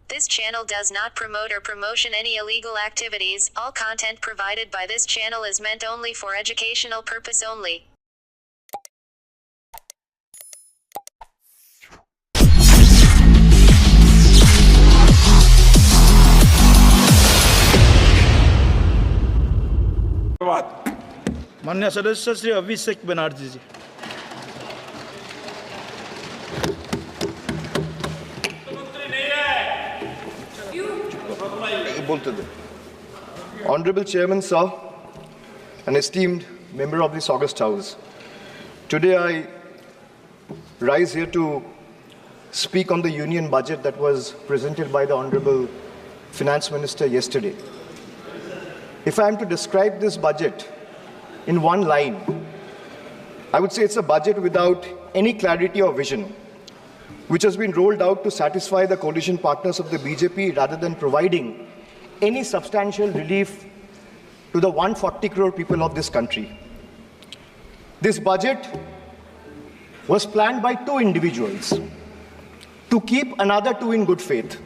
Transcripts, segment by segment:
This channel does not promote or promotion any illegal activities. All content provided by this channel is meant only for educational purpose only. माननीय सदस्य श्री अभिषेक बनर्जी जी। Honorable Chairman, sir, an esteemed member of this August House, today I rise here to speak on the union budget that was presented by the Honorable Finance Minister yesterday. If I am to describe this budget in one line, I would say it's a budget without any clarity or vision, which has been rolled out to satisfy the coalition partners of the BJP rather than providing any substantial relief to the 140 crore people of this country. This budget was planned by two individuals to keep another two in good faith,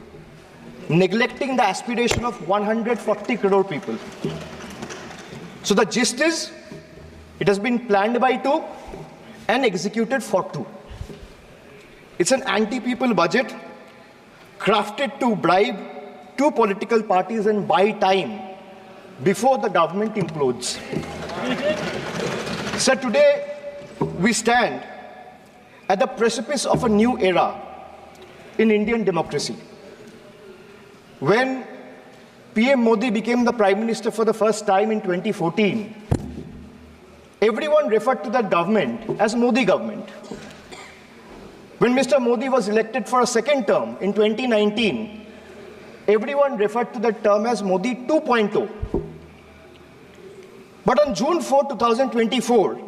neglecting the aspiration of 140 crore people. So the gist is, it has been planned by two and executed for two. It's an anti-people budget crafted to bribe two political parties and buy time before the government implodes. So today we stand at the precipice of a new era in Indian democracy. When PM Modi became the Prime Minister for the first time in 2014, everyone referred to that government as Modi government. When Mr. Modi was elected for a second term in 2019, everyone referred to that term as Modi 2.0. But on June 4, 2024,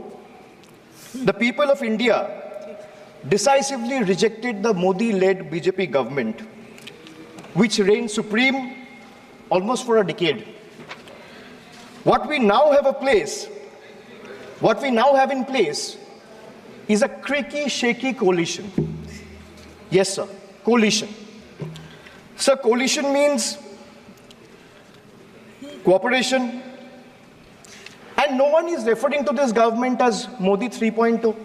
the people of India decisively rejected the Modi-led BJP government, which reigned supreme almost for a decade. What we now have in place is a creaky, shaky coalition. Yes, sir, coalition. Sir, coalition means cooperation, and no one is referring to this government as Modi 3.0.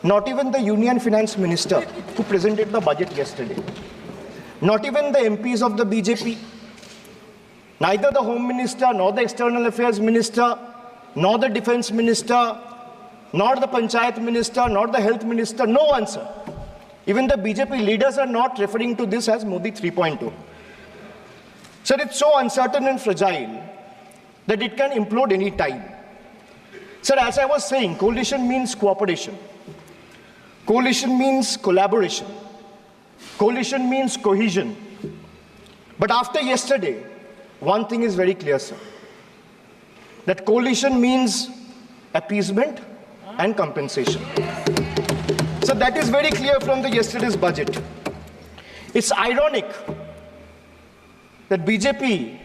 Not even the Union Finance Minister who presented the budget yesterday. Not even the MPs of the BJP. Neither the Home Minister, nor the External Affairs Minister, nor the Defense Minister, nor the Panchayat Minister, nor the Health Minister, no one, sir. Even the BJP leaders are not referring to this as Modi 3.0. Sir, it's so uncertain and fragile that it can implode any time. Sir, as I was saying, coalition means cooperation. Coalition means collaboration. Coalition means cohesion. But after yesterday, one thing is very clear, sir. That coalition means appeasement and compensation. So that is very clear from the yesterday's budget. It's ironic that BJP,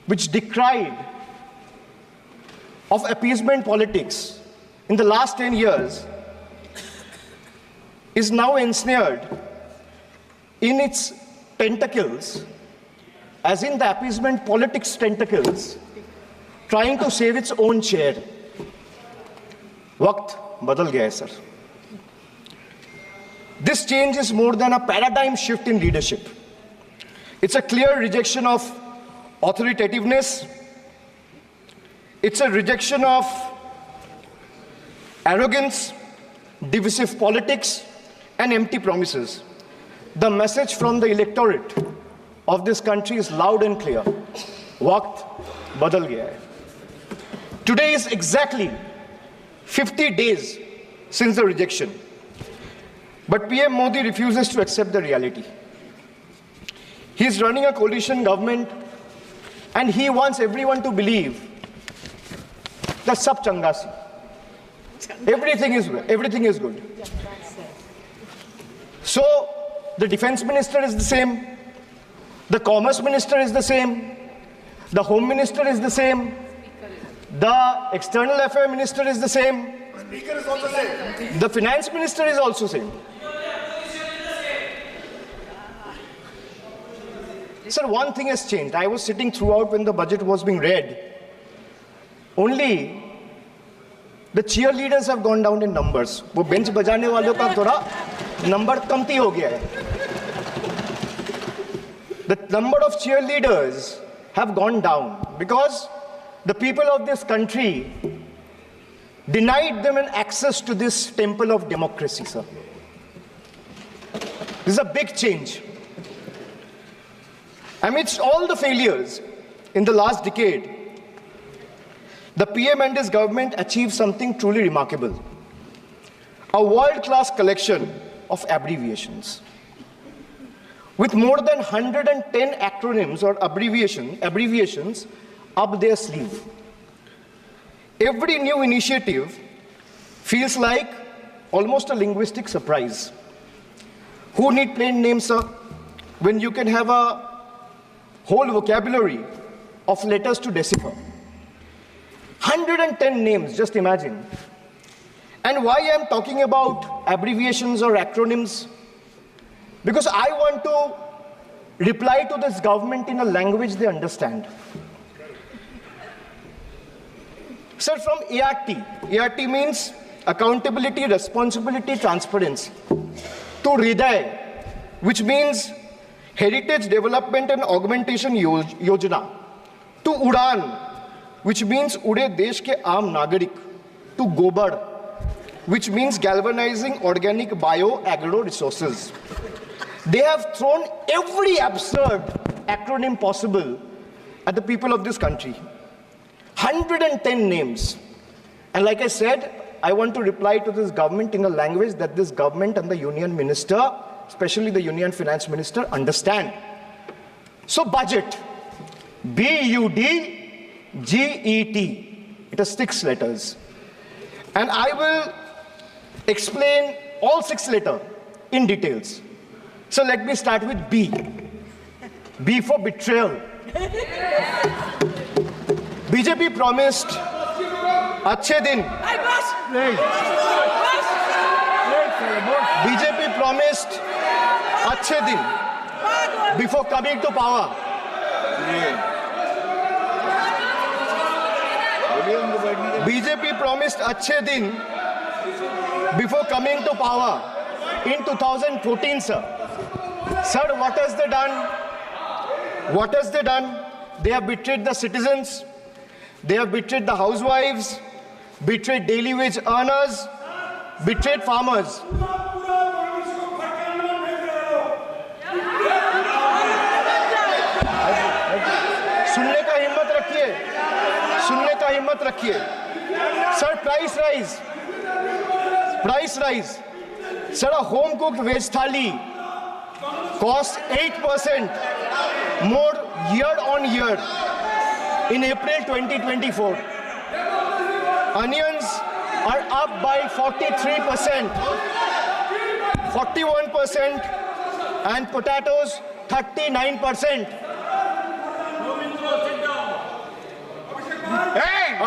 which decried of appeasement politics in the last 10 years, is now ensnared in its tentacles, as in the appeasement politics tentacles, trying to save its own chair. Waqt badal gaya hai, sir. This change is more than a paradigm shift in leadership. It's a clear rejection of authoritativeness. It's a rejection of arrogance, divisive politics, and empty promises. The message from the electorate of this country is loud and clear. Waqt badal gaya hai. Today is exactly 50 days since the rejection. But PM Modi refuses to accept the reality. He is running a coalition government and he wants everyone to believe that sab changa si. Everything is good. So the defense minister is the same, the commerce minister is the same, the home minister is the same, the external affairs minister is the same, Speaker is also same. the finance minister is also same. Sir, one thing has changed. I was sitting throughout when the budget was being read. Only the cheerleaders have gone down in numbers. वो bench बजाने वालों का थोड़ा number कमती हो गया है. The number of cheerleaders have gone down because the people of this country denied them an access to this temple of democracy, sir. This is a big change. Amidst all the failures in the last decade, the PM and his government achieved something truly remarkable. A world-class collection of abbreviations. With more than 110 acronyms or abbreviations up their sleeve. Every new initiative feels like almost a linguistic surprise. Who need plain names, sir, when you can have a whole vocabulary of letters to decipher? 110 names, just imagine. And why I'm talking about abbreviations or acronyms? Because I want to reply to this government in a language they understand. Sir, from ART. ART means accountability, responsibility, transparency. To Hriday, which means Heritage Development and Augmentation Yojana. To Udan, which means Ude Desh ke Aam Nagarik. To Gobar, which means galvanizing organic bio-agro resources. They have thrown every absurd acronym possible at the people of this country. 110 names. And like I said, I want to reply to this government in a language that this government and the union minister, especially the union finance minister, understand. So budget, B-U-D-G-E-T. It has 6 letters. And I will explain all 6 letters in details. So let me start with B. B for betrayal. BJP promised अच्छे दिन. BJP promised अच्छे दिन before coming to power. BJP promised अच्छे दिन before coming to power in 2014, sir. Sir, what has they done? What has they done? They have betrayed the citizens. They have betrayed the housewives, betrayed daily wage earners, betrayed farmers. सुनने का हिम्मत रखिए. Sir, price rise. Sir, a home cooked veg thali costs 8% more year on year in April 2024. Onions are up by 43%, 41%, and potatoes 39%.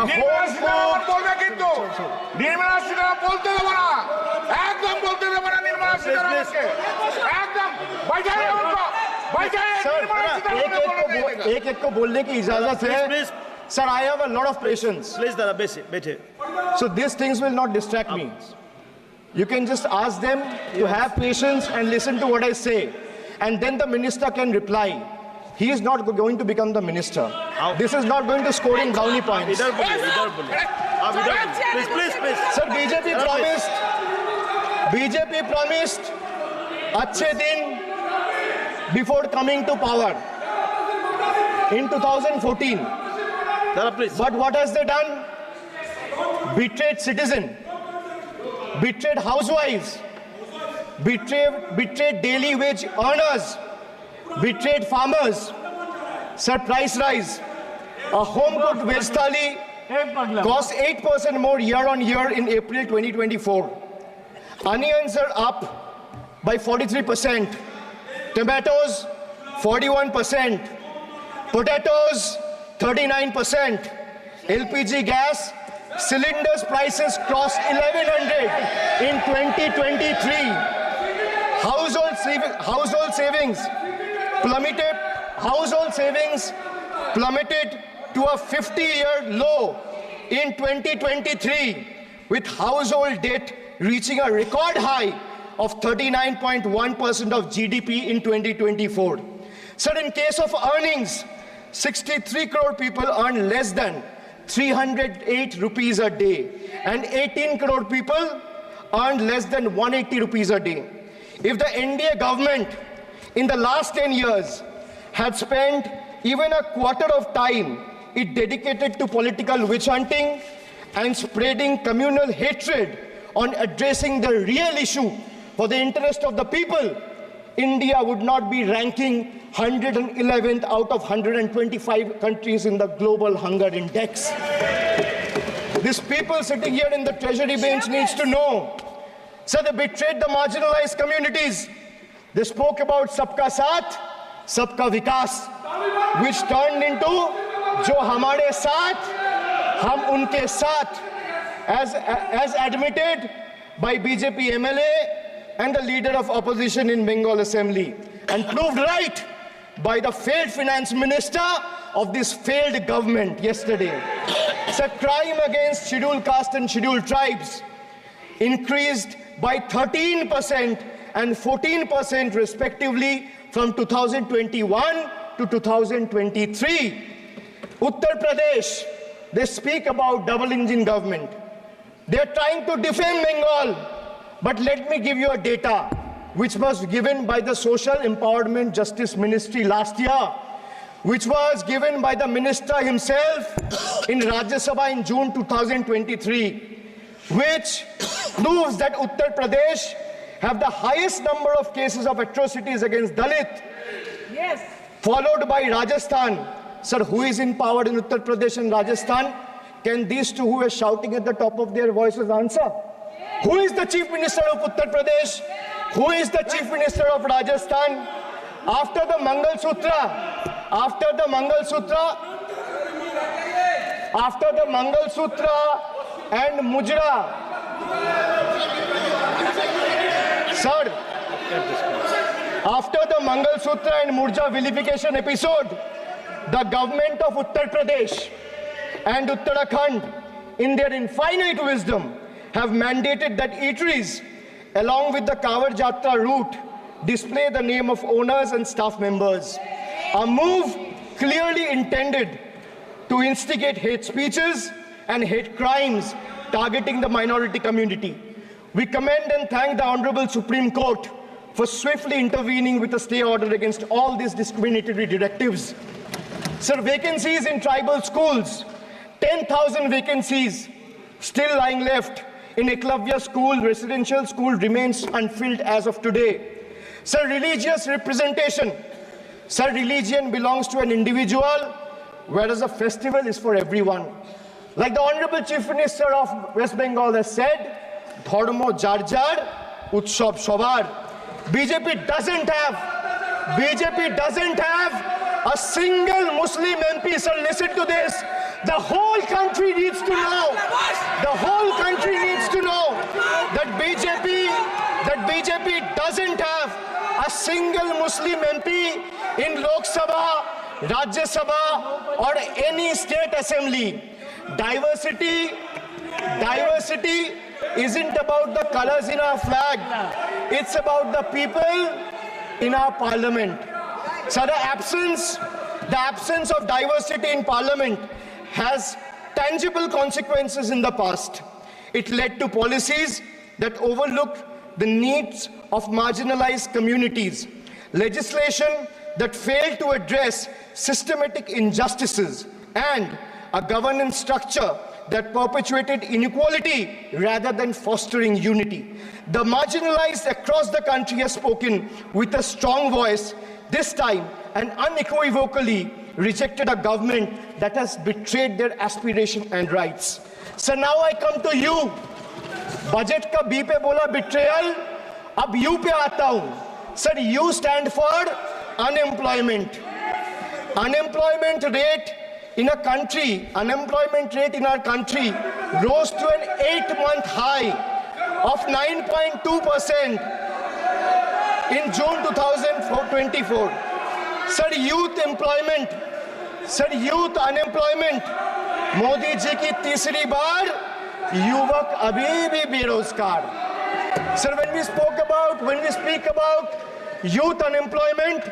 Nirmala Sitharaman बोलবে কিন্তু निर्मला सीतारामन বলতে দেব না একদম বলতে দেব না निर्मला सीतारामनকে একদम बैठाइए उनको बैठाइए निर्मला सीतारामन एक को बोलने की इजाजत है. Sir, I have a lot of patience. Please, Dada, बैठे. So these things will not distract me. You can just ask them to have patience and listen to what I say. And then the minister can reply. He is not going to become the minister. This is not going to score in brownie points. इधर बोले. Please. Sir, BJP promised अच्छे दिन before coming to power in 2014. Dada, please. But what has they done? Betrayed citizen, betrayed housewives, betrayed daily wage earners, betrayed farmers. Sir, price rise. A home-cooked veg thali costs 8% more year on year in April 2024. Onions are up by 43%. Tomatoes, 41%. Potatoes, 39%. LPG gas, cylinders prices crossed 1100 in 2023. Household savings plummeted household savings plummeted to a 50-year low in 2023, with household debt reaching a record high of 39.1% of GDP in 2024. Sir, in case of earnings, 63 crore people earn less than 308 rupees a day, and 18 crore people earn less than 180 rupees a day. If the NDA government in the last 10 years had spent even a quarter of time it dedicated to political witch hunting and spreading communal hatred on addressing the real issue for the interest of the people, India would not be ranking 111th out of 125 countries in the global hunger index. These people sitting here in the treasury bench needs to know. So they betrayed the marginalized communities. They spoke about Sabka Saath, Sabka Vikas, which turned into Jo Hamare Saath, Hum Unke Saath, as admitted by BJP MLA and the leader of opposition in Bengal Assembly, and proved right by the failed finance minister of this failed government yesterday. So crime against scheduled caste and scheduled tribes increased by 13% and 14% respectively from 2021 to 2023. Uttar Pradesh, they speak about double engine government. They're trying to defame Bengal. But let me give you a data which was given by the Social Empowerment Justice Ministry last year, which was given by the minister himself in Rajya Sabha in June 2023, which proves that Uttar Pradesh have the highest number of cases of atrocities against Dalit, yes, followed by Rajasthan. Sir, who is in power in Uttar Pradesh and Rajasthan? Can these two who are shouting at the top of their voices answer? Who is the Chief Minister of Uttar Pradesh? Who is the Chief Minister of Rajasthan? After the Mangal Sutra and Mujra, sir, after the Mangal Sutra and Murja vilification episode, the government of Uttar Pradesh and Uttarakhand, in their infinite wisdom, have mandated that eateries, along with the Kawar Jatra route, display the name of owners and staff members. A move clearly intended to instigate hate speeches and hate crimes targeting the minority community. We commend and thank the Honorable Supreme Court for swiftly intervening with a stay order against all these discriminatory directives. Sir, vacancies in tribal schools, 10,000 vacancies still lying left in Eklavya school, residential school, remains unfilled as of today. Sir, religious representation. Sir, religion belongs to an individual, whereas a festival is for everyone. Like the Honorable Chief Minister of West Bengal has said, Dharmo jar jar, Utsav shobar. BJP doesn't have a single Muslim MP. Sir, listen to this. The whole country needs to know. The whole country needs to know that BJP doesn't have a single Muslim MP in Lok Sabha, Rajya Sabha, or any state assembly. Diversity isn't about the colors in our flag. It's about the people in our parliament. So the absence of diversity in parliament has tangible consequences in the past. It led to policies that overlooked the needs of marginalized communities, legislation that failed to address systematic injustices, and a governance structure that perpetuated inequality rather than fostering unity. The marginalized across the country have spoken with a strong voice, this time and unequivocally rejected a government that has betrayed their aspiration and rights. So now I come to you. Budget ka B pe bola betrayal, ab U pe aata hu. Sir, U stand for unemployment. Unemployment rate in our country rose to an 8-month high of 9.2% in June 2024. Sir youth employment, sir youth unemployment, Modi ji की तीसरी बार युवक अभी भी बेरोजगार। Sir, when we speak about youth unemployment,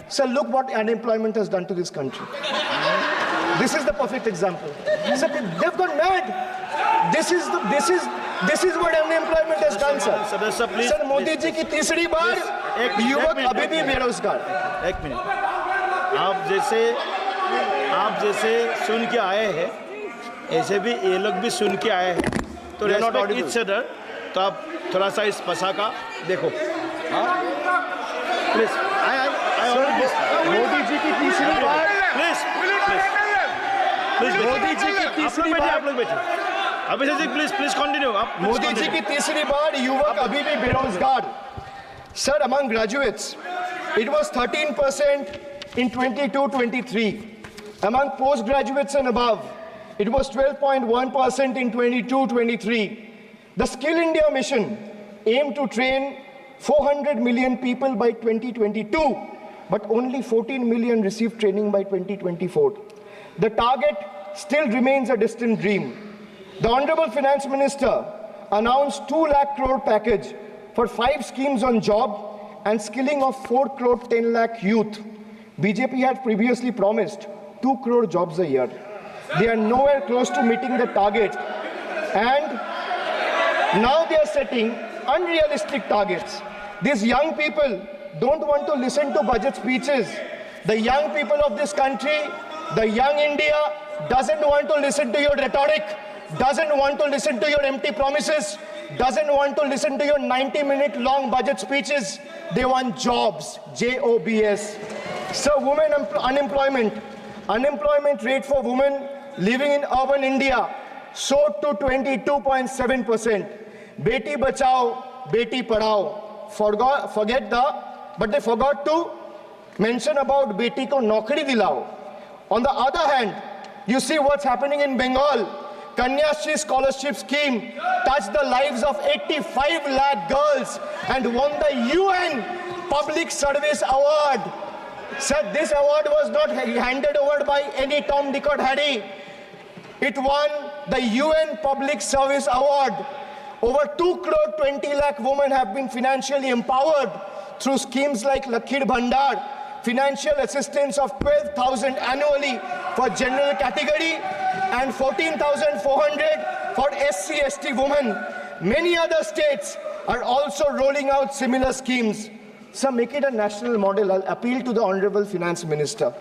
sir, look what unemployment has done to this country. This is the perfect example. Sir, they've gone mad. This is what unemployment has done, sir. Sir, please. Sir, Modi ji की तीसरी बार युवक अभी भी बेरोजगार। एक minute, आप जैसे सुन के आए हैं, ऐसे भी ये लोग भी सुन के आए हैं, तो रेस्पेक्ट ईच अदर। तो आप थोड़ा सा इस भाषा का देखो, प्लीज। मोदी जी की तीसरी बार, प्लीज मोदी जी की तीसरी बार, आप लोग बैठे। Abhishek ji please continue. आप मोदी जी की तीसरी बार युवक अभी भी बेरोजगार। Sir, among graduates, it was 13% in 22-23. Among postgraduates and above, it was 12.1% in 22-23. The Skill India mission aimed to train 400 million people by 2022, but only 14 million received training by 2024. The target still remains a distant dream. The Honorable Finance Minister announced 2 lakh crore package for 5 schemes on job and skilling of 4 crore 10 lakh youth. BJP had previously promised 2 crore jobs a year. They are nowhere close to meeting the target, and now they are setting unrealistic targets. These young people don't want to listen to budget speeches. The young people of this country, the young India, doesn't want to listen to your rhetoric, doesn't want to listen to your empty promises, doesn't want to listen to your 90-minute long budget speeches. They want jobs, J-O-B-S. So women unemployment rate for women living in urban India soared to 22.7%. Beti Bachao, Beti Padhao. But they forgot to mention about Beti ko Naukri Dilao. On the other hand, you see what's happening in Bengal. Kanya Shri scholarship scheme touched the lives of 85 lakh girls and won the UN Public Service Award. Sir, this award was not handed over by any Tom, Dick or Harry. It won the UN Public Service Award. Over 2 crore 20 lakh women have been financially empowered through schemes like Lakhir Bhandar, financial assistance of 12,000 annually for general category and 14,400 for SC/ST women. Many other states are also rolling out similar schemes. So make it a national model. I'll appeal to the Honorable Finance Minister.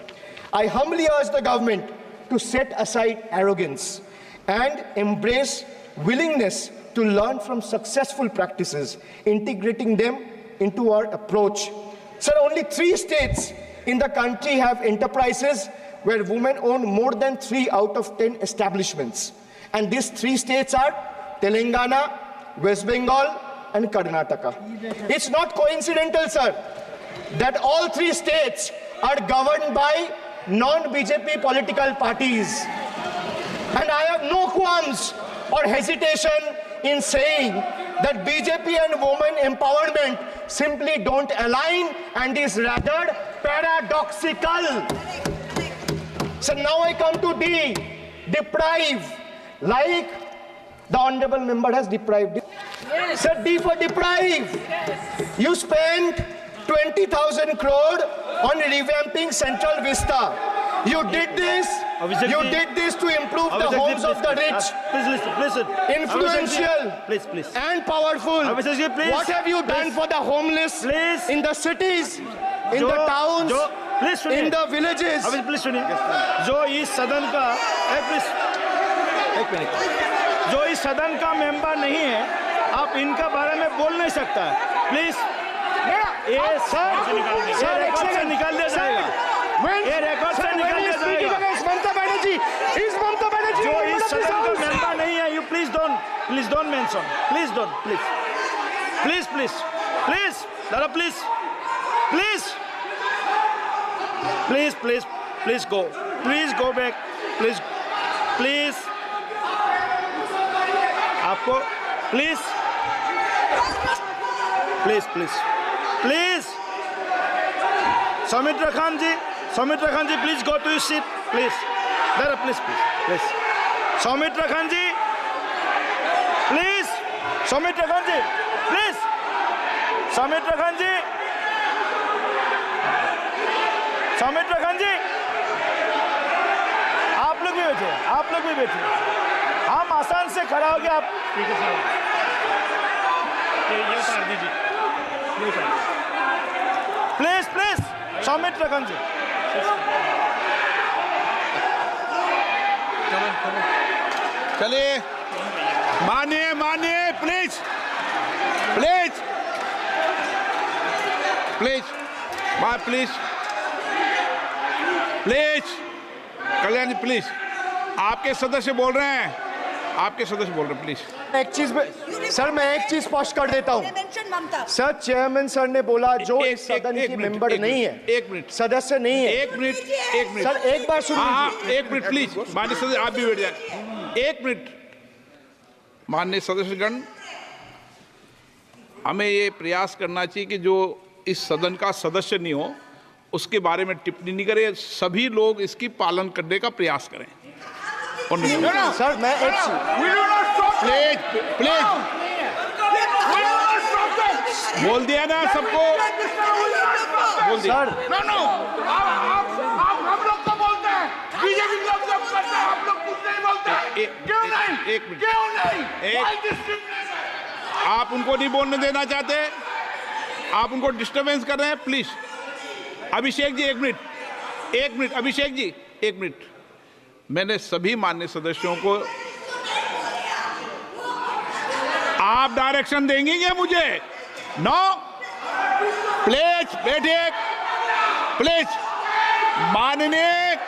I humbly urge the government to set aside arrogance and embrace willingness to learn from successful practices, integrating them into our approach. Sir, only 3 states in the country have enterprises where women own more than 3 out of 10 establishments. And these 3 states are Telangana, West Bengal, and Karnataka. It's not coincidental, sir, that all 3 states are governed by non-BJP political parties. And I have no qualms or hesitation in saying that BJP and women empowerment simply don't align and is rather paradoxical. So now I come to D, deprive, like the Honorable Member has deprived. Yes. Sir, D for deprive. Yes. You spent 20,000 crore on revamping Central Vista. You did this to improve the homes of the rich, influential, and powerful. What have you done for the homeless in the cities, in the towns, in the villages? जो इस सदन का एक minute, जो इस सदन का member नहीं है, आप इनका बारे में बोल नहीं सकता है, प्लीज। ये सर रिकॉर्ड से निकाल दिया जाएगा, ये रिकॉर्ड से निकाल दिया जाएगा। जो इस सदन का मेंबर नहीं है, you please don't mention, please दादा, प्लीज गो बैक, प्लीज आपको please Soumitra Khan ji, please go to your seat, please. There, please. Soumitra Khan ji, please. Soumitra Khan ji, please. Soumitra Khan ji. Soumitra Khan ji, आप लोग भी बैठे। हम आसान से खड़ा हो गए आप। ठीक है साहब, ये उतार दीजिए। प्लीज सौमित्र खान जी। चलिए मानिए प्लीज कल्याण जी प्लीज, आपके सदस्य बोल रहे हैं प्लीज। सर मैं एक चीज स्पष्ट कर देता हूँ सर। चेयरमैन सर ने बोला जो इस सदन की मेंबर नहीं है, एक मिनट, सदस्य नहीं है। एक मिनट सर एक बार सुन लीजिए। एक मिनट प्लीज, माननीय सदस्य आप भी बैठ जाए। एक मिनट, माननीय सदस्यगण, हमें ये प्रयास करना चाहिए कि जो इस सदन का सदस्य नहीं हो उसके बारे में टिप्पणी नहीं करें, सभी लोग इसकी पालन करने का प्रयास करें। सर मैं एक प्लीज बोल दिया ना सबको, बोल दिया। सर आप हम लोग तो बोलते हैं, बीजेपी लोग जब करते हैं आप लोग कुछ नहीं बोलते। क्यों नहीं? आप उनको नहीं बोलने देना चाहते, आप उनको डिस्टर्बेंस कर रहे हैं। प्लीज अभिषेक जी एक मिनट, अभिषेक जी एक मिनट। मैंने सभी माननीय सदस्यों को, आप डायरेक्शन देंगे क्या मुझे? नो, प्लीज बैठिए, प्लीज। माननीय,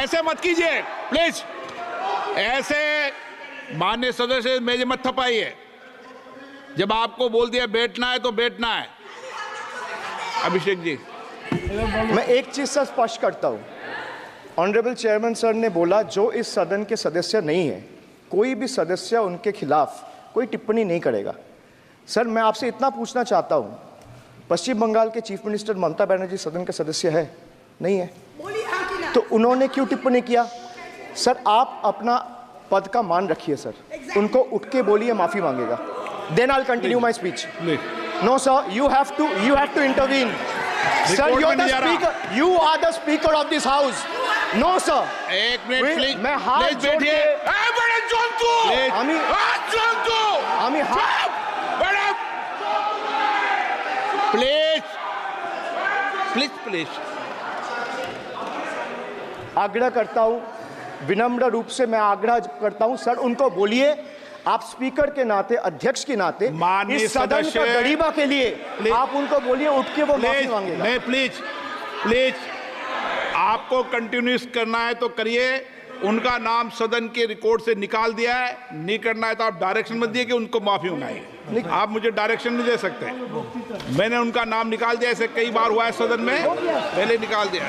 ऐसे मत कीजिए प्लीज, ऐसे माननीय सदस्य मेरे मत थपाइए। जब आपको बोल दिया बैठना है तो बैठना है। अभिषेक जी मैं एक चीज से स्पष्ट करता हूं। ऑनरेबल चेयरमैन सर ने बोला जो इस सदन के सदस्य नहीं है, कोई भी सदस्य उनके खिलाफ कोई टिप्पणी नहीं करेगा। सर मैं आपसे इतना पूछना चाहता हूं, पश्चिम बंगाल के चीफ मिनिस्टर ममता बनर्जी सदन के सदस्य है? नहीं है, तो उन्होंने क्यों टिप्पणी किया? सर आप अपना पद का मान रखिए सर, उनको उठ के बोलिए माफी मांगेगा। Then I'll continue my speech. No, sir, you have to intervene. Sir, you're the speaker. You are the speaker of this house. No, sir. एक मिनट प्लीज, मैं हाथ जोड़ के प्लीज आग्रह करता हूं, विनम्र रूप से मैं आग्रह करता हूं सर, उनको बोलिए आप स्पीकर के नाते, अध्यक्ष के नाते, इस सदन का गरिमा के लिए आप उनको बोलिए उठ के वो माफी मांगेगा। नहीं प्लीज आपको कंटिन्यूस करना है तो करिए। उनका नाम सदन के रिकॉर्ड से निकाल दिया है, नहीं करना है तो आप डायरेक्शन मत दिए कि उनको माफी मंगाइए। आप मुझे डायरेक्शन नहीं दे सकते। मैंने उनका नाम निकाल दिया, ऐसे कई बार हुआ है सदन में, पहले निकाल दिया।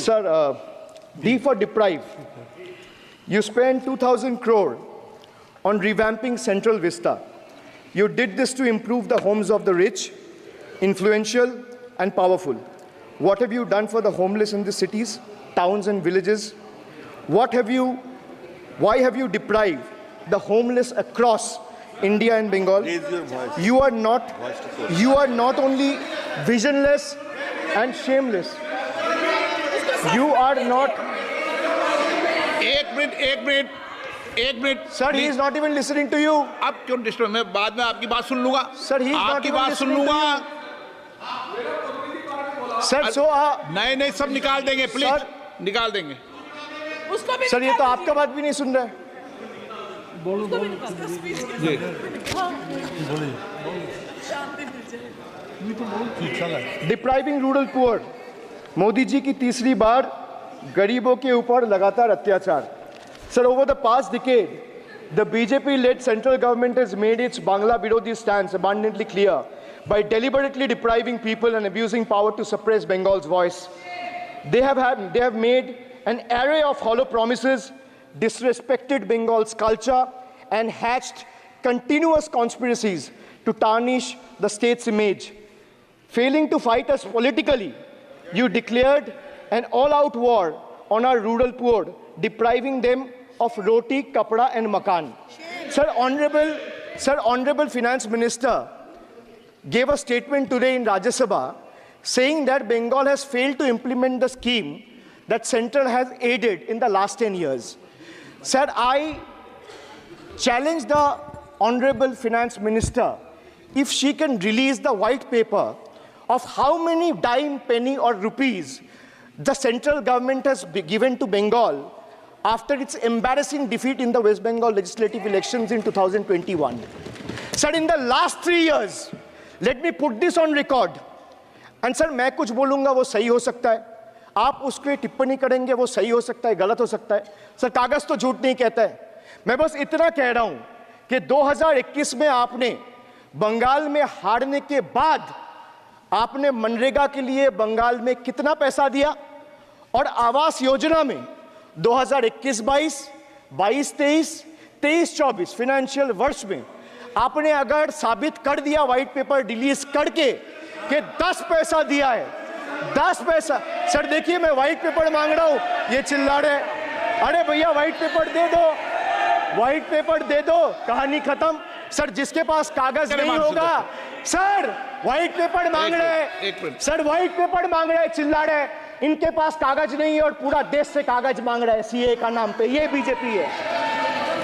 Sir, D for deprive. You spent 2,000 crore on revamping Central Vista. You did this to improve the homes of the rich, influential, and powerful. What have you done for the homeless in the cities, towns, and villages? Why have you deprived the homeless across India and Bengal? You are not only visionless and shameless. You are not. एक minute Sir, he is not even listening to you. अब क्यों disturb? मैं बाद में आपकी बात सुन लूंगा। Sir, he is not आपकी even बात सुन listening to लूंगा। Sir, so नहीं सब निकाल देंगे प्लीज, निकाल देंगे। सर ये तो आपका बात भी नहीं सुन रहे। Depriving rural poor, Modi ji की तीसरी बार गरीबों के ऊपर लगातार अत्याचार। Sir, over the past decade, the BJP-led central government has made its Bangla Birodhi stance abundantly clear by deliberately depriving people and abusing power to suppress Bengal's voice. They have made an array of hollow promises, disrespected Bengal's culture, and hatched continuous conspiracies to tarnish the state's image. Failing to fight us politically, you declared an all-out war on our rural poor, depriving them of roti, kapda and makan. Sir, Honorable Finance Minister gave a statement today in Rajya Sabha saying that Bengal has failed to implement the scheme that Central has aided in the last 10 years. Sir, I challenge the Honorable Finance Minister if she can release the white paper of how many dime, penny or rupees the central government has given to Bengal after its embarrassing defeat in the West Bengal legislative elections in 2021. Sir, in the last 3 years, let me put this on record. And sir, मैं कुछ बोलूँगा वो सही हो सकता है, आप उसके टिप्पणी करेंगे वो सही हो सकता है, गलत हो सकता है. सर, कागज तो झूठ नहीं कहता है. मैं बस इतना कह रहा हूँ कि 2021 में आपने बंगाल में हारने के बाद आपने मनरेगा के लिए बंगाल में कितना पैसा दिया और आवास योजना में 2021-22, 22-23, 23-24 फाइनेंशियल वर्ष में आपने अगर साबित कर दिया व्हाइट पेपर रिलीज करके कि 10 पैसा दिया है, 10 पैसा. सर देखिए, मैं व्हाइट पेपर मांग रहा हूं, ये चिल्ला रहे. अरे भैया व्हाइट पेपर दे दो, व्हाइट पेपर दे दो, कहानी खत्म. सर जिसके पास कागज नहीं होगा, सर व्हाइट पेपर मांग रहे, सर व्हाइट पेपर मांग रहे, चिल्ला रहे. इनके पास कागज नहीं है और पूरा देश से कागज मांग रहा है सीए का नाम पे. ये बीजेपी है,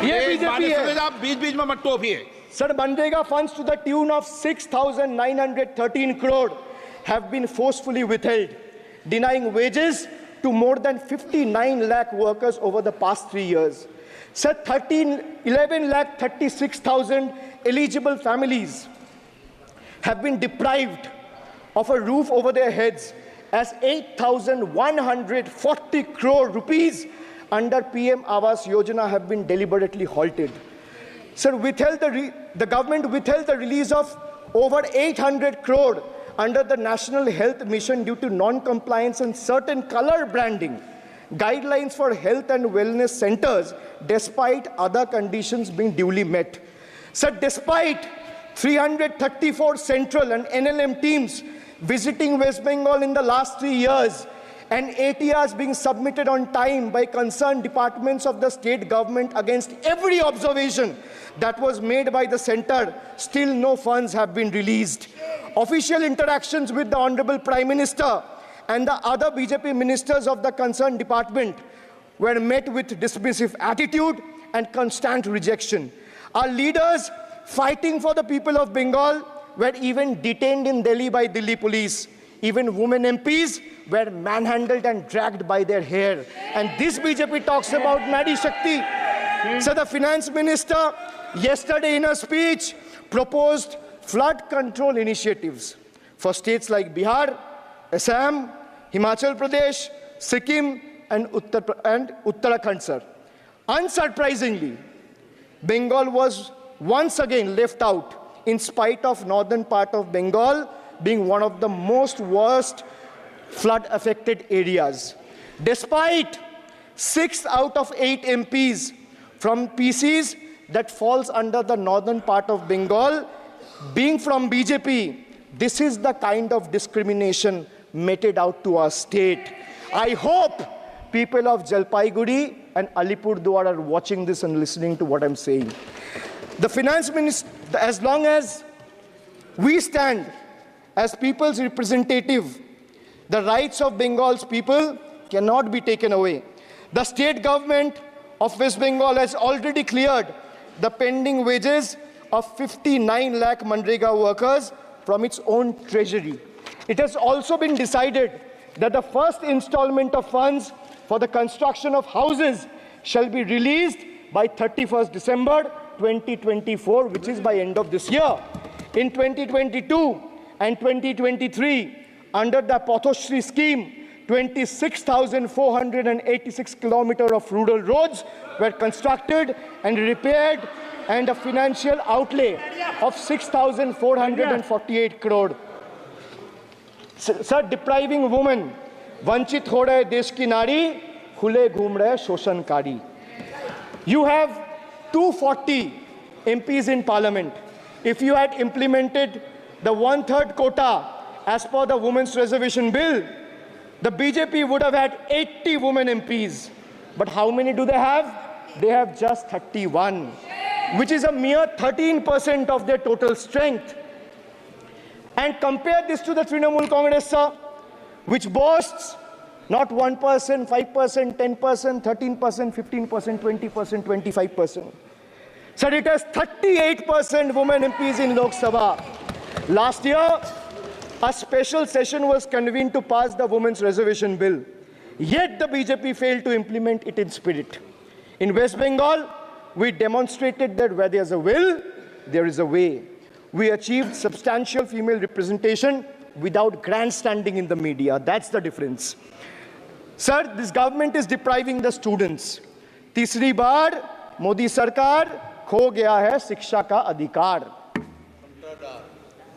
ये बीजेपी है. आप बीच-बीच में मत टोकिए. Sir, Manrega funds to the tune of 6,913 crore have been forcefully withheld, denying wages to more than 59 lakh workers over the past 3 years. Sir, 11 lakh 36,000 eligible families have been deprived of a roof over their heads as 8,140 crore rupees under PM Awas Yojana have been deliberately halted. Sir, the government withheld the release of over 800 crore under the National Health Mission due to non-compliance and certain color branding guidelines for health and wellness centers, despite other conditions being duly met. Sir, despite 334 central and NLM teams visiting West Bengal in the last 3 years, and ATRs being submitted on time by concerned departments of the state government against every observation that was made by the center, still no funds have been released. Official interactions with the Honorable Prime Minister and the other BJP ministers of the concerned department were met with dismissive attitude and constant rejection. Our leaders fighting for the people of Bengal were even detained in Delhi by Delhi police. Even women MPs were manhandled and dragged by their hair. And this BJP talks about Nari Shakti. So the finance minister yesterday in a speech proposed flood control initiatives for states like Bihar, Assam, Himachal Pradesh, Sikkim, and Uttarakhand, sir. Unsurprisingly, Bengal was once again left out in spite of northern part of Bengal being one of the most worst flood-affected areas. Despite 6 out of 8 MPs from PCs that falls under the northern part of Bengal being from BJP, this is the kind of discrimination meted out to our state. I hope people of Jalpaiguri and Alipurduar are watching this and listening to what I'm saying. The finance minister, as long as we stand as people's representative, the rights of Bengal's people cannot be taken away. The state government of West Bengal has already cleared the pending wages of 59 lakh Manrega workers from its own treasury. It has also been decided that the first installment of funds for the construction of houses shall be released by 31st December 2024, which is by end of this year. In 2022 and 2023, under the Pathoshri scheme, 26,486 kilometers of rural roads were constructed and repaired, and a financial outlay of 6,448 crore. Sir, depriving women, vanchit ho rahe desh ki nari, khule ghum rahe shoshankari. You have 240 MPs in parliament. If you had implemented the 1/3 quota as per the Women's Reservation Bill, the BJP would have had 80 women MPs. But how many do they have? They have just 31, which is a mere 13% of their total strength. And compare this to the Trinamool Congress, sir, which boasts not 1%, 5%, 10%, 13%, 15%, 20%, 25%. Sir, it has 38% women MPs in Lok Sabha. Last year, a special session was convened to pass the Women's Reservation Bill. Yet the BJP failed to implement it in spirit. In West Bengal, we demonstrated that where there's a will, there is a way. We achieved substantial female representation without grandstanding in the media. That's the difference. Sir, this government is depriving the students. तीसरी बार मोदी सरकार खो गया है शिक्षा का अधिकार.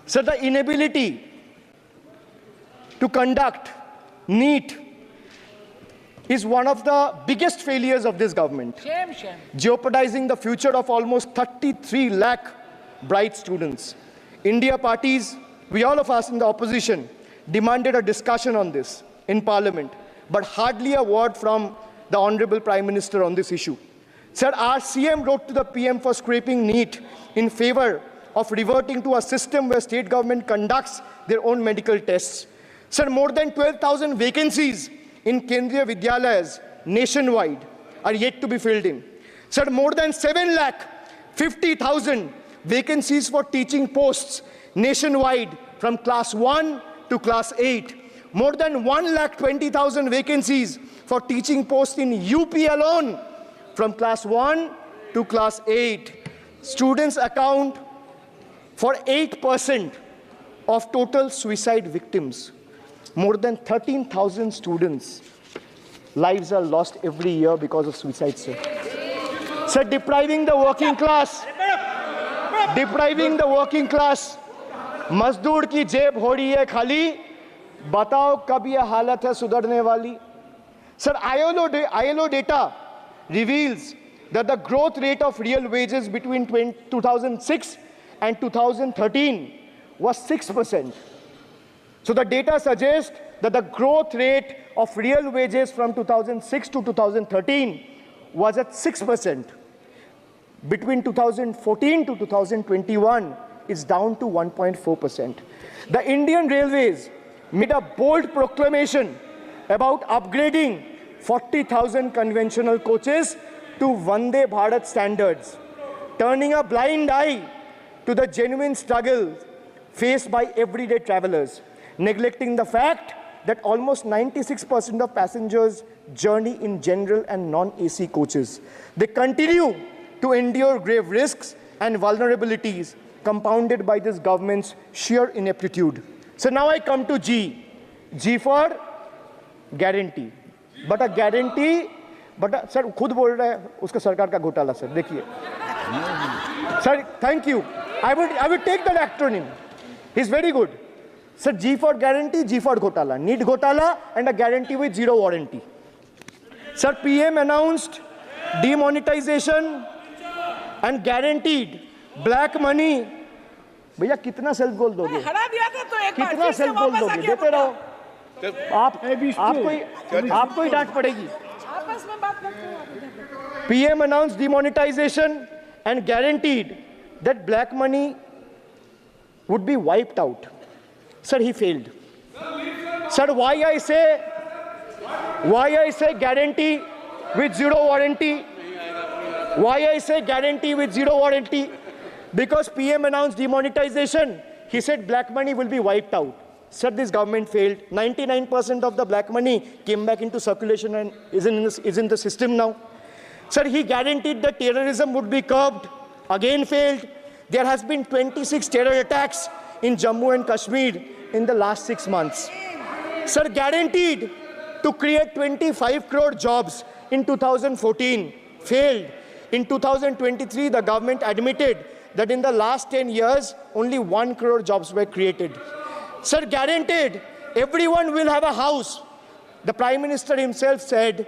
Sir, the inability to conduct NEET is one of the biggest failures of this government, jeopardizing the future of almost 33 lakh bright students. India parties, we all of us in the opposition, demanded a discussion on this in parliament, but hardly a word from the Honorable Prime Minister on this issue. Sir, our CM wrote to the PM for scrapping NEET in favor of reverting to a system where state government conducts their own medical tests. Sir, more than 12,000 vacancies in Kendriya Vidyalayas nationwide are yet to be filled in. Sir, more than 7,50,000 vacancies for teaching posts nationwide from class 1 to class 8. More than 1,20,000 vacancies for teaching posts in UP alone from class 1 to class 8. Students account for 8% of total suicide victims. More than 13,000 students' lives are lost every year because of suicide, sir. Sir, depriving the working class, मजदूर की जेब हो रही है खाली, बताओ कब ये हालत है सुधरने वाली? Sir, ILO data reveals that the growth rate of real wages between 2006 and 2013 was 6%. So the data suggests that the growth rate of real wages from 2006 to 2013 was at 6%. Between 2014 to 2021, it's down to 1.4%. The Indian Railways made a bold proclamation about upgrading 40,000 conventional coaches to Vande Bharat standards, turning a blind eye to the genuine struggle faced by everyday travelers, neglecting the fact that almost 96% of passengers journey in general and non-AC coaches. They continue to endure grave risks and vulnerabilities compounded by this government's sheer ineptitude. So now I come to G. G for guarantee. But a guarantee, sir, खुद बोल रहा है उसका सरकार का घोटाला, sir. देखिए. Sir, thank you. I would take that acronym. He's very good. Sir, G for guarantee, G for घोटाला. NEET घोटाला and a guarantee with zero warranty. Sir, PM announced demonetization and guaranteed black money. भैया कितना self goal दोगे? कितना self goal दोगे? देते रहो. आपको ही डांट पड़ेगी. PM announced demonetization and guaranteed that black money would be wiped out. Sir, he failed. Sir, why I say guarantee with zero warranty? Why I say guarantee with zero warranty? Because PM announced demonetization. He said black money will be wiped out. Sir, this government failed. 99% of the black money came back into circulation and is in the system now. Sir, he guaranteed that terrorism would be curbed. Again failed. There has been 26 terror attacks in Jammu and Kashmir in the last 6 months. Sir, guaranteed to create 25 crore jobs in 2014. Failed. In 2023, the government admitted that in the last 10 years, only 1 crore jobs were created. Sir, guaranteed everyone will have a house. The Prime Minister himself said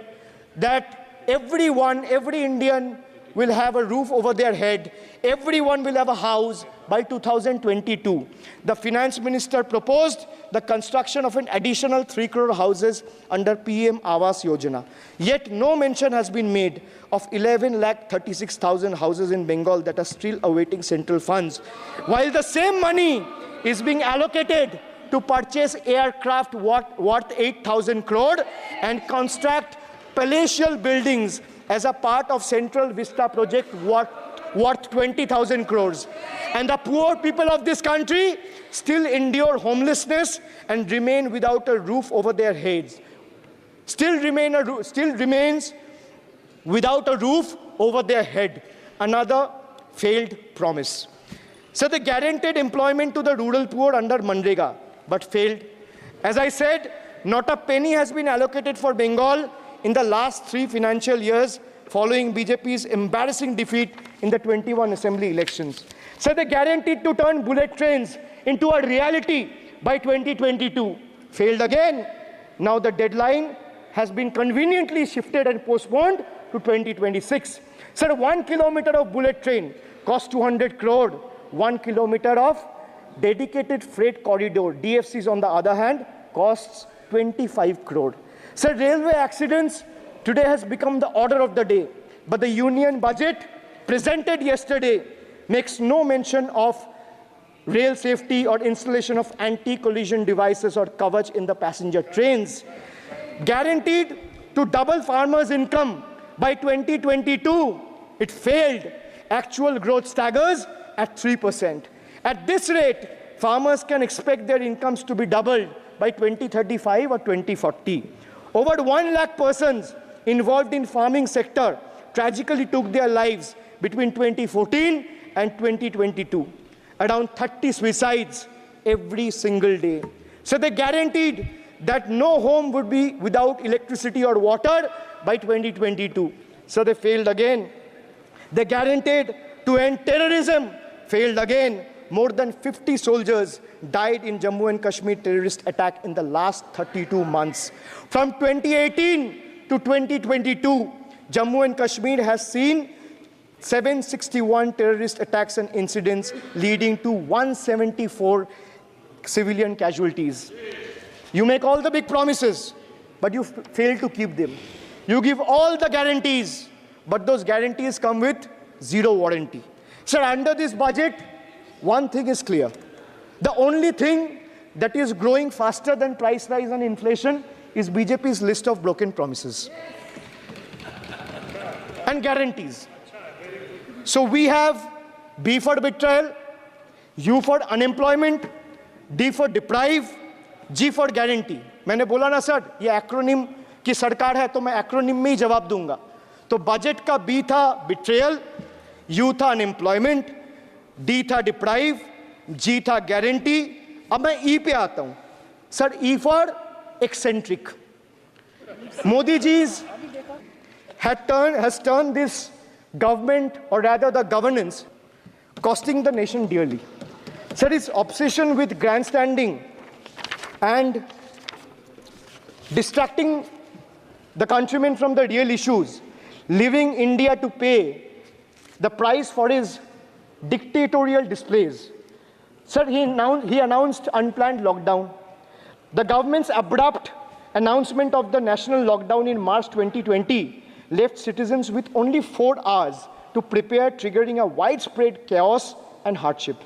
that every Indian will have a roof over their head. Everyone will have a house by 2022. The finance minister proposed the construction of an additional 3 crore houses under PM Awas Yojana. Yet no mention has been made of 11,36,000 houses in Bengal that are still awaiting central funds, while the same money is being allocated to purchase aircraft worth 8,000 crore and construct palatial buildings as a part of Central Vista project worth 20,000 crores. And the poor people of this country still endure homelessness and remain without a roof over their heads. Still remains without a roof over their head. Another failed promise. So they guaranteed employment to the rural poor under Manrega, but failed. As I said, not a penny has been allocated for Bengal in the last 3 financial years following BJP's embarrassing defeat in the 21 assembly elections. So they guaranteed to turn bullet trains into a reality by 2022. Failed again. Now the deadline has been conveniently shifted and postponed to 2026. So 1 kilometer of bullet train costs 200 crore. 1 kilometer of dedicated freight corridor, DFCs on the other hand, costs 25 crore. So railway accidents today has become the order of the day. But the union budget presented yesterday makes no mention of rail safety or installation of anti-collision devices or Kavach in the passenger trains. Guaranteed to double farmers' income by 2022. It failed. Actual growth staggers at 3%. At this rate, farmers can expect their incomes to be doubled by 2035 or 2040. Over 1 lakh persons involved in farming sector tragically took their lives between 2014 and 2022. Around 30 suicides every single day. So they guaranteed that no home would be without electricity or water by 2022. So they failed again. They guaranteed to end terrorism. Failed again. More than 50 soldiers died in Jammu and Kashmir terrorist attack in the last 32 months. From 2018 to 2022, Jammu and Kashmir has seen 761 terrorist attacks and incidents leading to 174 civilian casualties. You make all the big promises, but you fail to keep them. You give all the guarantees, but those guarantees come with zero warranty. So under this budget, one thing is clear. The only thing that is growing faster than price rise and inflation is BJP's list of broken promises and guarantees. So we have B for betrayal, U for unemployment, D for deprive, G for guarantee. मैंने बोला ना sir, ये acronym की सरकार है तो मैं acronym में ही जवाब दूंगा. तो बजट का B था betrayal, U था unemployment, D था deprive, G था guarantee. अब मैं E पे आता हूं. Sir E for eccentric. Modi ji's has turned this government, or rather the governance, costing the nation dearly. Sir, his obsession with grandstanding and distracting the countrymen from the real issues, leaving India to pay the price for his dictatorial displays. Sir, he announced unplanned lockdown. The government's abrupt announcement of the national lockdown in March 2020 left citizens with only 4 hours to prepare, triggering a widespread chaos and hardship.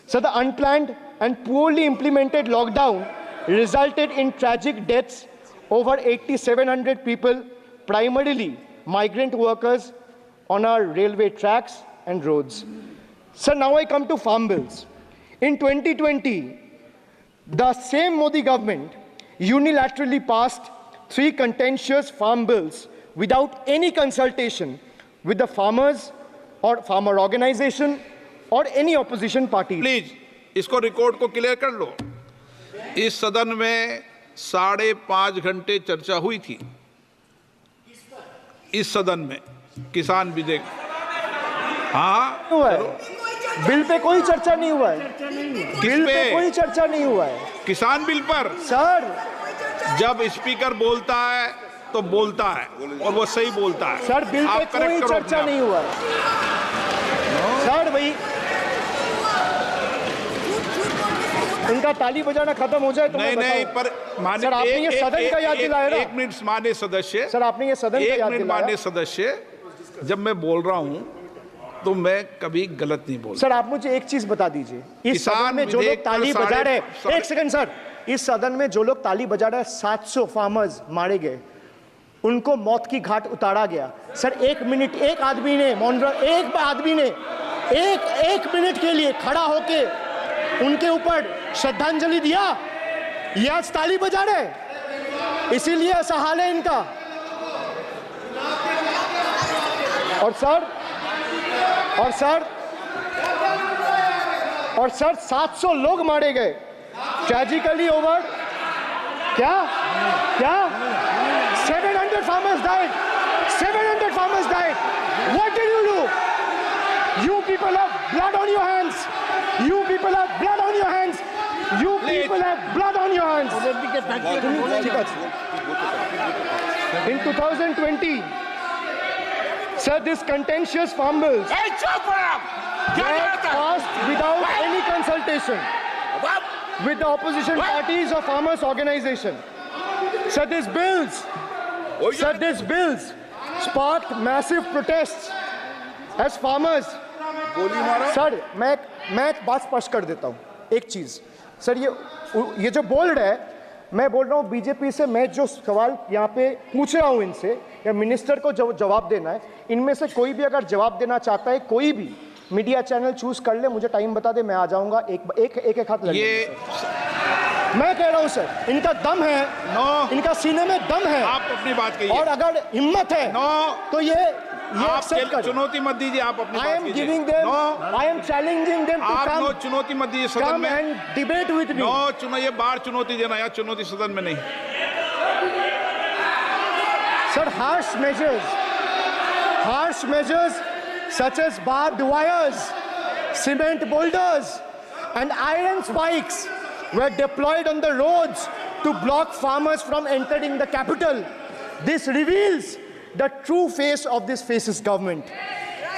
So the unplanned and poorly implemented lockdown resulted in tragic deaths. Over 8,700 people, primarily migrant workers, on our railway tracks and roads. So now I come to farm bills. In 2020, the same Modi government unilaterally passed 3 contentious farm bills without any consultation with the farmers or farmer organization or any opposition party. Please इसको record को clear कर लो. इस सदन में 5.5 घंटे चर्चा हुई थी. इस सदन में किसान विधेयक. हाँ, हुआ है. बिल पे कोई चर्चा नहीं हुआ है. बिल पे कोई चर्चा नहीं हुआ है. किसान बिल पर सर, जब स्पीकर बोलता है तो बोलता है और वो सही बोलता है। सर बिल पे आप कोई correct करो चर्चा अपने नहीं हुआ। सर भाई इनका ताली बजाना खत्म हो जाए तो नहीं मैं नहीं, बताऊं। पर माननीय सर आपने ये सदन का याद दिलाया ना। एक मिनट माननीय सदस्य, सर आपने ये सदन का एक याद मिनट दिलाया। माननीय सदस्य, जब मैं बोल रहा हूं तो मैं कभी गलत नहीं बोलता। सर आप मुझे एक चीज बता दीजिए, इस किसान सदन में जो विधेयक लोग ताली पर बजा रहे साढ़े- एक सेकंड सर, इस सदन में जो लोग ताली बजा रहे 700 फार्मर्स मारे गए, उनको मौत की घाट उतारा गया। सर एक मिनट, एक आदमी ने एक आदमी ने एक मिनट के लिए खड़ा होके उनके ऊपर श्रद्धांजलि दिया, ये आज ताली बजा रहे, इसीलिए ऐसा हाल है इनका। और सर 700 लोग मारे गए, ट्रेजिकली ओवर। क्या 700 farmers died. 700 farmers died. What did you do? You people have blood on your hands. You people have blood on your hands. You people have blood on your hands. In 2020, sir, this contentious farm bills ए, चुप रहो। क्या were करता है? passed without any consultation with the opposition parties or farmers' organization. Sir, these bills sparked massive protests as farmers. Sir मैं एक बात स्पष्ट कर देता हूँ, एक चीज सर, ये जो बोल्ड है, मैं बोल रहा हूँ बीजेपी से, मैं जो सवाल यहाँ पे पूछ रहा हूँ इनसे, या मिनिस्टर को जवाब देना है, इनमें से कोई भी अगर जवाब देना चाहता है, कोई भी मीडिया चैनल चूज कर ले, मुझे टाइम बता दे, मैं आ जाऊंगा। एक हाथ लगे। मैं कह रहा हूं सर, इनका दम है, इनका सीने में दम है, आप अपनी बात कहिए, और अगर हिम्मत है तो ये आप एक्सेप्ट करें। चुनौती मत दीजिए, आप अपनी I बात am कीजिए। giving them, I am challenging them to आप नो come चुनौती मत दीजिए सदन में। and debate with me. ये बाहर चुनौती देना, या चुनौती सदन में नहीं। Sir, harsh measures such as barbed wires, cement boulders, and iron spikes were deployed on the roads to block farmers from entering the capital. This reveals the true face of this fascist government.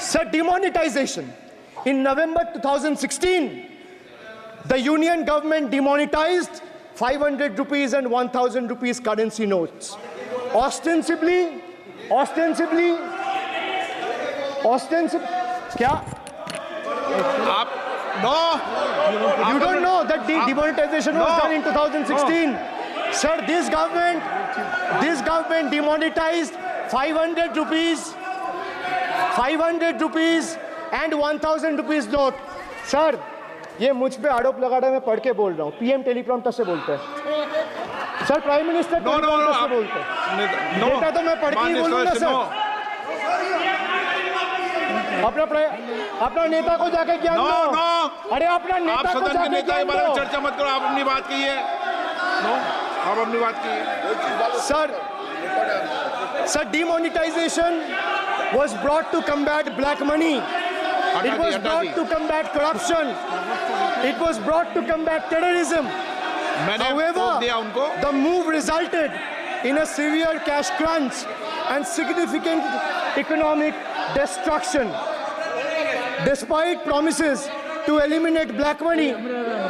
Sir, demonetization. In November 2016, the union government demonetized 500 rupees and 1000 rupees currency notes. Ostensibly, क्या? You don't know that the demonetization was done in 2016. Sir, this government demonetized 500 rupees and 1000 rupees note. Sir, ये मुझ पे आरोप लगा रहा है, मैं पढ़ के बोल रहा हूँ, पीएम टेलीप्रॉम्प्टर से बोलते हैं। सर, प्राइम मिनिस्टर टेलीप्रॉम्प्टर से बोलते हैं। डेटा तो मैं पढ़ के ही बोलूंगा सर। अपना नेता को जाके ज्ञान दो। अरे अपना नेता को जाके ज्ञान दो। चर्चा मत करो, आप अपनी बात कीजिए। आप अपनी बात कीजिए। Sir, demonetization was brought to combat black money. It was brought to combat corruption. It was brought to combat terrorism. However, the move resulted in a severe cash crunch and significant economic destruction. Despite promises to eliminate black money,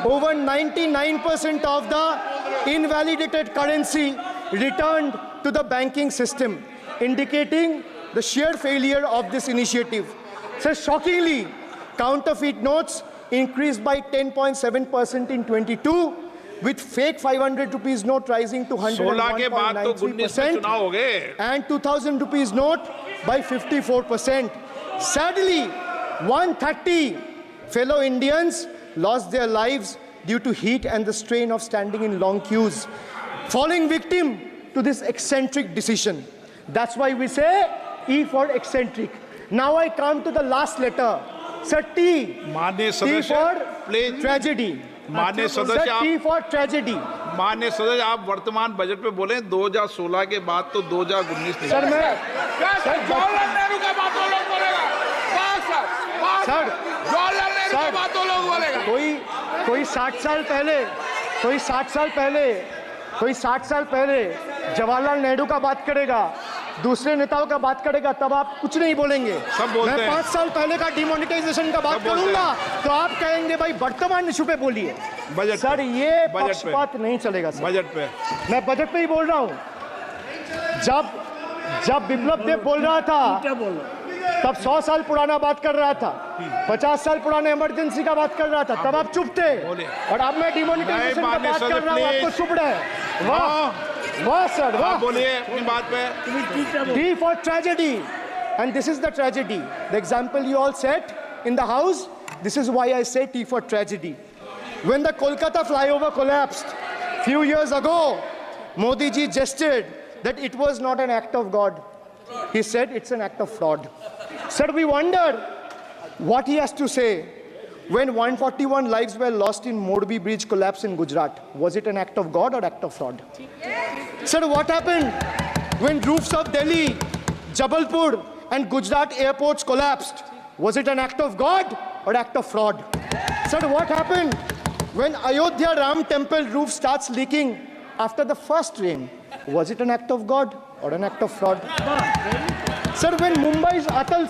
over 99% of the invalidated currency returned to the banking system, indicating the sheer failure of this initiative. So shockingly, counterfeit notes increased by 10.7% in 22, with fake 500 rupees note rising to 101.93% and 2000 rupees note by 54%. Sadly, 130 fellow Indians lost their lives due to heat and the strain of standing in long queues, falling victim to this eccentric decision. That's why we say E for eccentric. Now I come to the last letter. Sir, T. T for tragedy. Sir, T for tragedy. माननीय सदस्य, आप वर्तमान budget पे बोले 2016 के बाद तो 2019 नहीं। सर मैं जवाहरलाल नेहरू का बात वो लोग बोलेगा। जवाहरलाल नेहरू का बात वो लोग बोलेगा। कोई 60 साल पहले जवाहरलाल नेहरू का बात करेगा, दूसरे नेताओं का बात करेगा, तब आप कुछ नहीं बोलेंगे। सब बोलते मैं हैं। 5 साल पहले का डिमोनेटाइजेशन का बात सब बोलते करूंगा तो आप कहेंगे भाई वर्तमान इशू पे बोलिए। बजट सर पे। ये बजट पे। पक्षपात नहीं चलेगा सर। बजट पे मैं बजट पे ही बोल रहा हूं। जब विप्लव देव बोल रहा था तब 100 साल पुराना बात कर रहा था, 50 साल पुराने इमरजेंसी का बात कर रहा था, तब आप चुप थे। बोलिए। और अब मैं डिमोनेटाइजेशन का माननीय बात कर सदस्य, रहा हूं, आपको प्लीज। चुप रहे। वाह वाह सर वाह। आप बोलिए अपनी बात पे। T for tragedy, and this is the tragedy. The example you all set in the house, this is why I say T for tragedy. When the Kolkata flyover collapsed few years ago, Modi ji gestured that it was not an act of God. He said it's an act of fraud. Sir, we wonder what he has to say when 141 lives were lost in Morbi Bridge collapse in Gujarat. Was it an act of God or act of fraud? Sir, what happened when roofs of Delhi, Jabalpur and Gujarat airports collapsed? Was it an act of God or act of fraud? Sir, what happened when Ayodhya Ram temple roof starts leaking after the first rain? Was it an act of God or an act of fraud? Sir, when Mumbai's Atal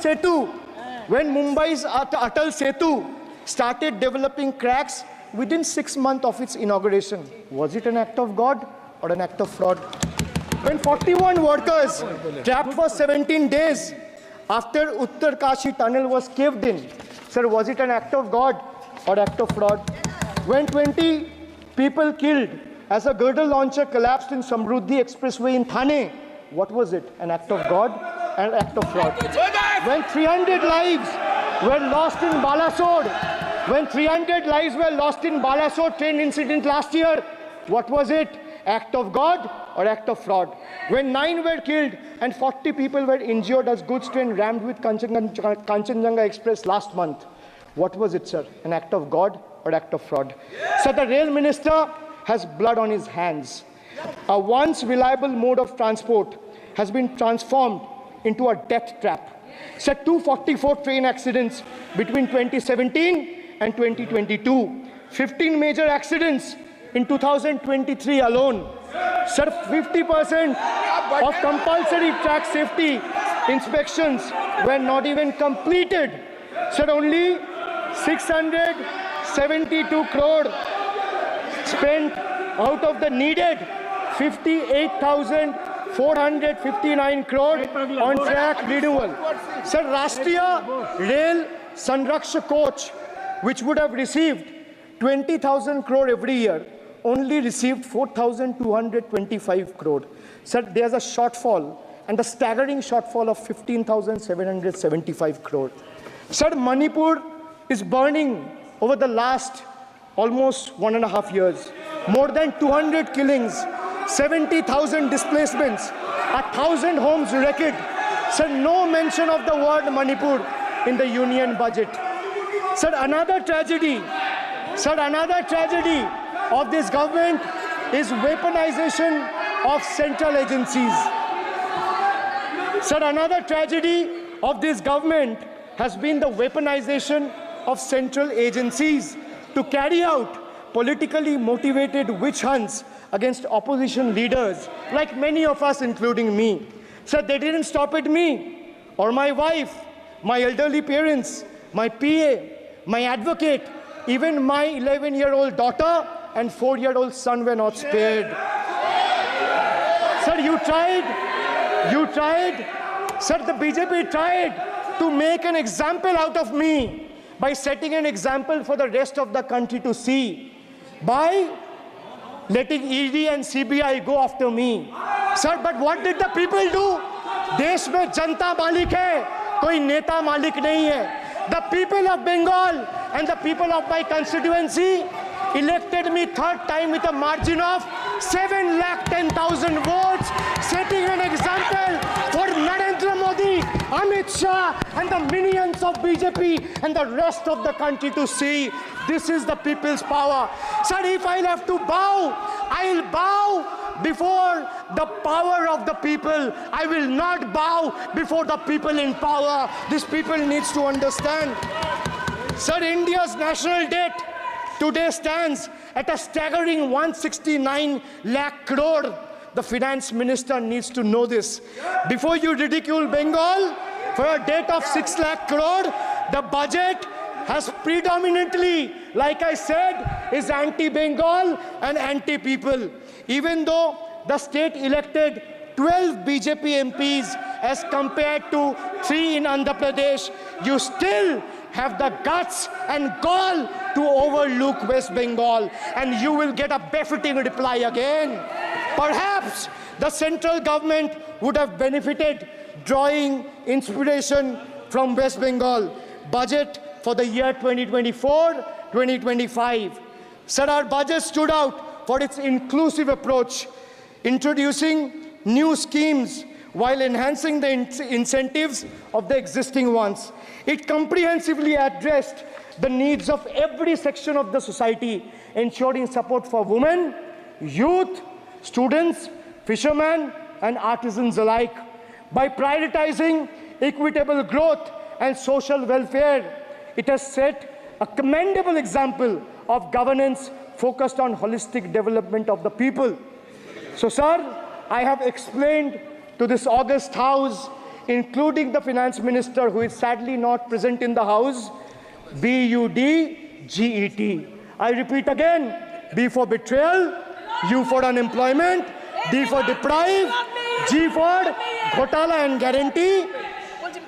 Setu started developing cracks within 6 months of its inauguration, was it an act of God or an act of fraud? When 41 workers trapped for 17 days after Uttarkashi tunnel was caved in, sir, was it an act of God or act of fraud? When 20 people killed as a girdle launcher collapsed in Samruddhi Expressway in Thane, what was it? An act of God and an act of fraud? When 300 lives were lost in Balasore train incident last year, what was it? Act of God or act of fraud? When 9 were killed and 40 people were injured as goods train rammed with Kanchenjunga Express last month, what was it, sir? An act of God or act of fraud? So the rail minister has blood on his hands. A once reliable mode of transport has been transformed into a death trap. So 244 train accidents between 2017 and 2022. 15 major accidents in 2023 alone. Sir, 50% of compulsory track safety inspections were not even completed. Sir, only 672 crore spent out of the needed 58,459 crore on track renewal. Sir, Rashtriya Rail Sanraksha coach, which would have received 20,000 crore every year, only received 4,225 crore. Sir, there's a shortfall, and a staggering shortfall of 15,775 crore. Sir, Manipur is burning over the last almost 1.5 years. More than 200 killings, 70,000 displacements, 1,000 homes wrecked. Sir, no mention of the word Manipur in the union budget. Sir, another tragedy of this government is weaponization of central agencies. Sir, another tragedy of this government has been the weaponization of central agencies to carry out politically motivated witch hunts against opposition leaders, like many of us, including me. Sir, they didn't stop at me or my wife, my elderly parents, my PA, my advocate, even my 11-year-old daughter and 4-year-old son were not spared. Sir, you tried. Sir, the BJP tried to make an example out of me by setting an example for the rest of the country to see, by letting ED and CBI go after me. Sir, but what did the people do? देश में जनता मालिक है, कोई नेता मालिक नहीं है. The people of Bengal and the people of my constituency elected me third time with a margin of 710,000 votes, setting an example for Narendra Modi, Amit Shah and the minions of BJP and the rest of the country to see. This is the people's power. Sir, if I'll have to bow, I'll bow before the power of the people. I will not bow before the people in power. These people needs to understand. Sir, India's national debt today stands at a staggering 169 lakh crore. the finance minister needs to know this. Before you ridicule Bengal for a debt of 6 lakh crore, the budget has predominantly, like I said, is anti-Bengal and anti-people. Even though the state elected 12 BJP MPs as compared to 3 in Andhra Pradesh, you still have the guts and gall to overlook West Bengal, and you will get a befitting reply again. Perhaps the central government would have benefited drawing inspiration from West Bengal budget for the year 2024-2025. Sir, our budget stood out for its inclusive approach, introducing new schemes while enhancing the incentives of the existing ones. It comprehensively addressed the needs of every section of the society, ensuring support for women, youth, students, fishermen, and artisans alike. By prioritizing equitable growth and social welfare, it has set a commendable example of governance focused on holistic development of the people. So, sir, I have explained to this august house, including the finance minister, who is sadly not present in the house, BUDGET. I repeat again, B for betrayal, U for unemployment, D for deprive, G for ghotala and guarantee,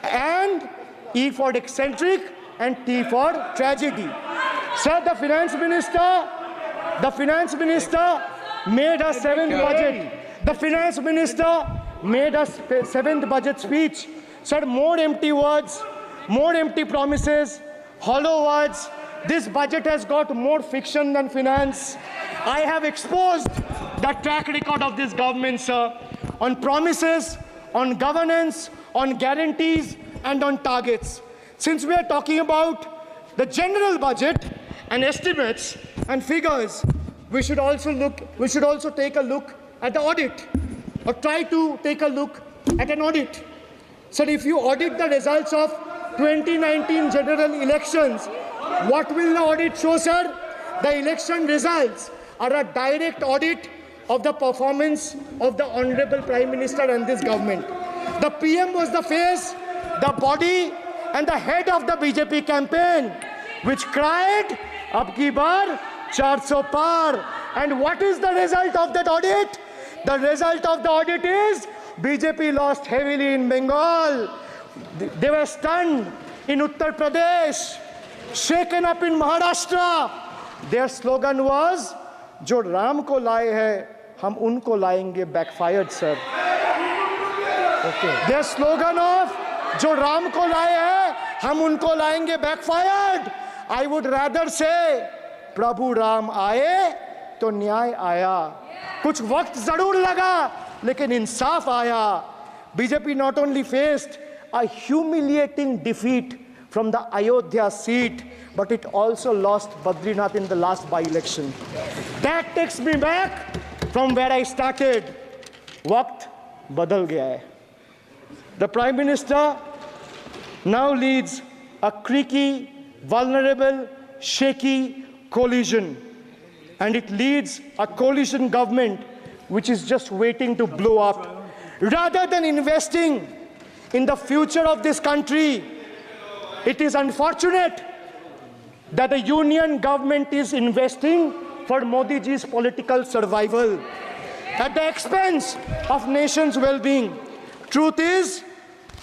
and E for eccentric, and T for tragedy. Sir, the finance minister made a 7th budget. The finance minister made a 7th budget speech. Sir, more empty words, more empty promises, hollow words. This budget has got more fiction than finance. I have exposed the track record of this government, sir, on promises, on governance, on guarantees, and on targets. Since we are talking about the general budget and estimates and figures, we should also take a look at the audit, or try to take a look at an audit. So if you audit the results of 2019 general elections, what will the audit show, sir? The election results are a direct audit of the performance of the Honorable Prime Minister and this government. The PM was the face, the body, and the head of the BJP campaign, which cried, "Ab ki bar 400 par." And what is the result of that audit? The result of the audit is BJP lost heavily in Bengal. They were stunned in Uttar Pradesh, shaken up in Maharashtra. Their slogan was, "Jo Ram ko laaye hai, hum unko laayenge," backfired, sir. Okay. Their slogan of "Jo Ram ko laaye hai, hum unko laayenge," backfired. I would rather say, "Prabhu Ram aaye, to न्याय आया." कुछ वक्त जरूर लगा, लेकिन इंसाफ आया. BJP not only faced a humiliating defeat from the Ayodhya seat, but it also lost Badrinath in the last by-election. That takes me back from where I started. Waqt badal gaya hai. The Prime Minister now leads a creaky, vulnerable, shaky coalition. And it leads a coalition government which is just waiting to blow up. Rather than investing in the future of this country, it is unfortunate that the union government is investing for Modi ji's political survival at the expense of nation's well-being. Truth is,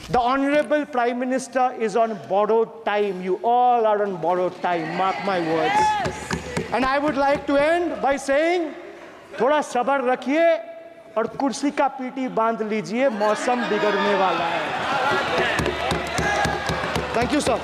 the Honorable Prime Minister is on borrowed time. You all are on borrowed time, mark my words. And I would like to end by saying, थोड़ा सब्र रखिए और कुर्सी का PT बांध लीजिए, मौसम बिगड़ने वाला है. Thank you, sir.